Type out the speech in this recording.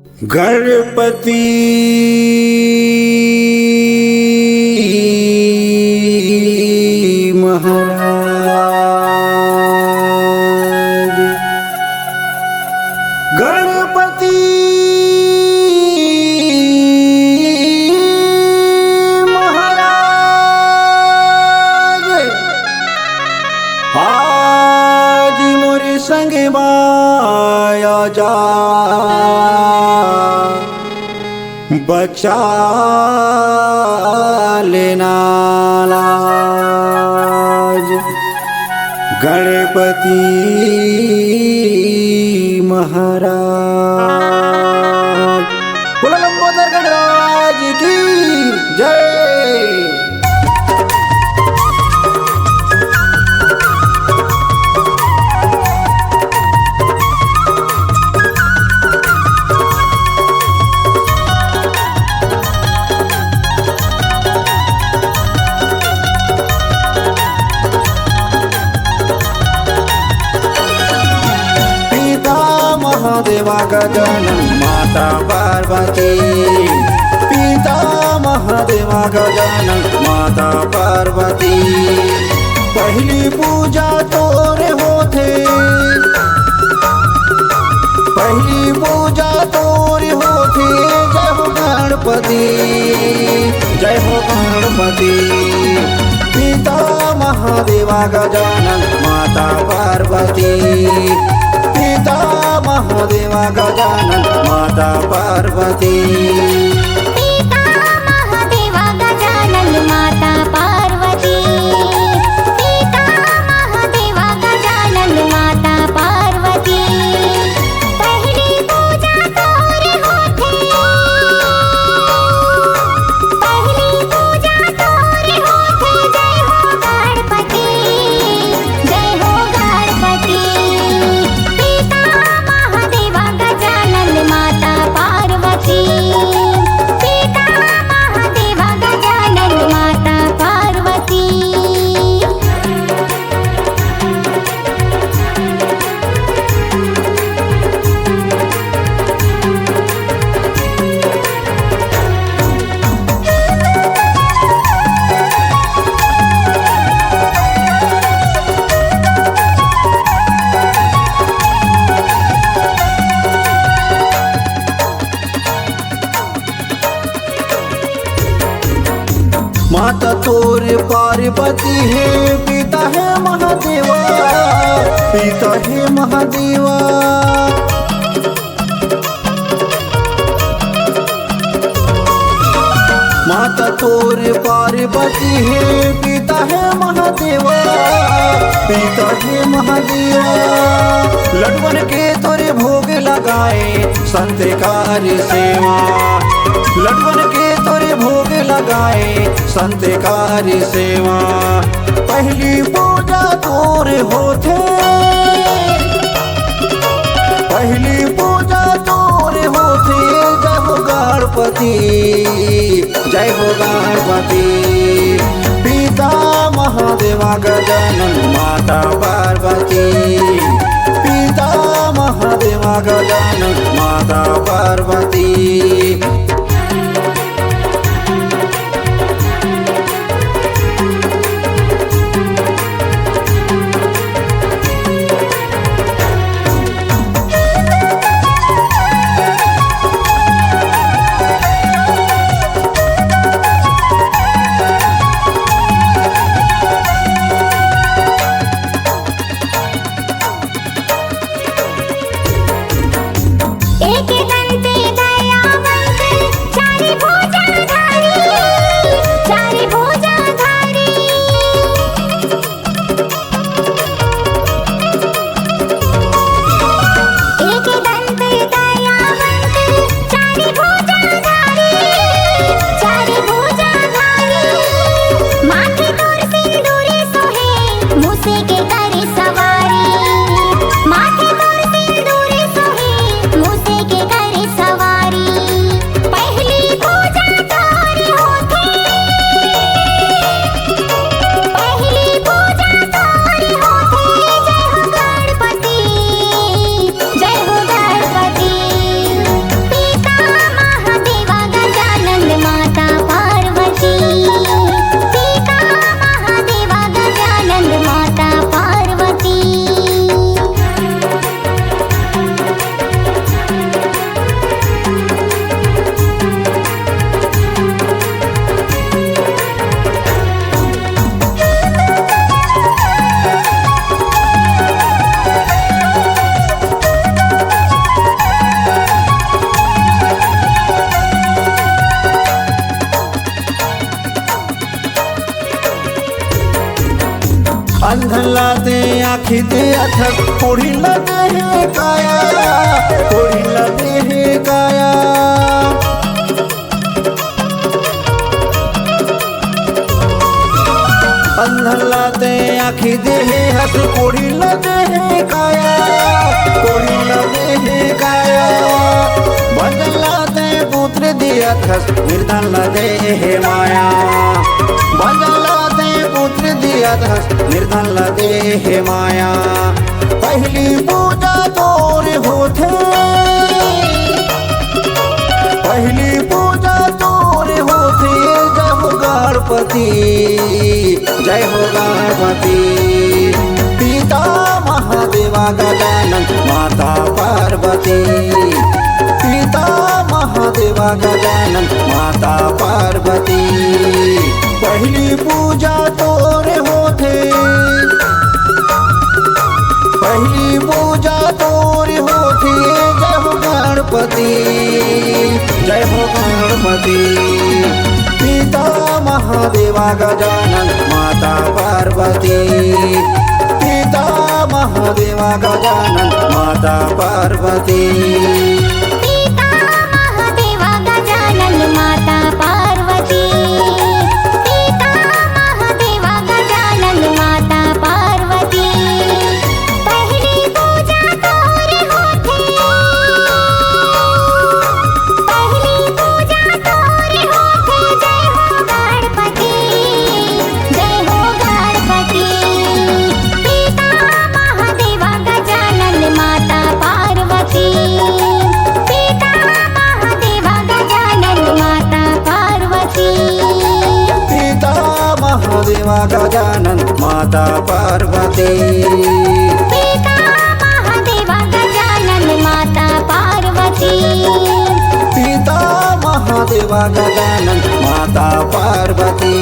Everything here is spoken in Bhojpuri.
गणपति महाराज, गणपति महाराज, आज मोरे संग माया जा बचा लेना लाज। गणपति महाराज, बोलो लंबोदर गणराज की जय। महादेवा गजानन माता पार्वती, पिता महादेवा गजानन माता पार्वती। पहली पूजा तोरे होथे, पहली पूजा तोरे होथे। जय हो गणपति, जय हो गणपति। पिता महादेवा गजानन माता पार्वती, पिता महादेवा गजानन माता पार्वती। पिता महादेवा गजानन माता पार्वती, पिता महादेवा गजानन माता पार्वती। पहली पूजा तोरे होथे, पहली पूजा तोरे होथे। जय हो गणपति, जय हो गणपति। माता पार्वती, पिता महादेवा गजानन माता पार्वती। माता तोर पार्वती है, पिता है महादेवा, पिता है महादेवा। माता तोर पार्वती है, पिता है महादेवा, पिता है महादेवा। लड्डू के तोरे भोग लगाए संतकारी सेवा, लड्डू के तोरे भोग लगाए संतकारी सेवा। पहली पूजा तोरे होथे, पहली पूजा तोरे होथे। जय हो गणपति, जय हो गणपति। पिता महादेवा गजानन माता पार्वती, पिता महादेवा गजानन माता पार्वती। एक दंते दयावंत बंधलाते आखी दे अथक कोढ़ी लगे है काया, कोढ़ी लगे है काया। बंधलाते आखी दे हस कोढ़ी लगे है काया, कोढ़ी लगे है काया। बंधलाते पुत्र दिया थस निर्धन लगे है माया, बंधलाते पुत्र दिया थस निर्धन लगे है माया। पहली पूजा तोर होथे, पहली पूजा तोर होथे। जय हो गणपति, जय हो गणपति। पिता महादेवा गजानन माता पार्वती, पिता महादेवा गजानन माता पार्वती। पहली पूजा तोरे होथे, पहली पूजा तोरे होथे। जय हो गणपति, जय हो गणपति। पिता महादेवा गजानन माता पार्वती, पिता महादेवा गजानन माता पार्वती। पिता महादेवा गजानन माता पार्वती, पिता महादेवा गजानन माता पार्वती। पहली पूजा तोरे होथे, पहली पूजा तोरे होथे। जय हो गणपति, जय हो गणपति। पिता महादेवा गजानन माता पार्वती, पिता महादेवा गजानन माता पार्वती। पिता महादेवा गजानन माता पार्वती, पिता महादेवा गजानन माता पार्वती। पिता महादेवा गजानन माता पार्वती।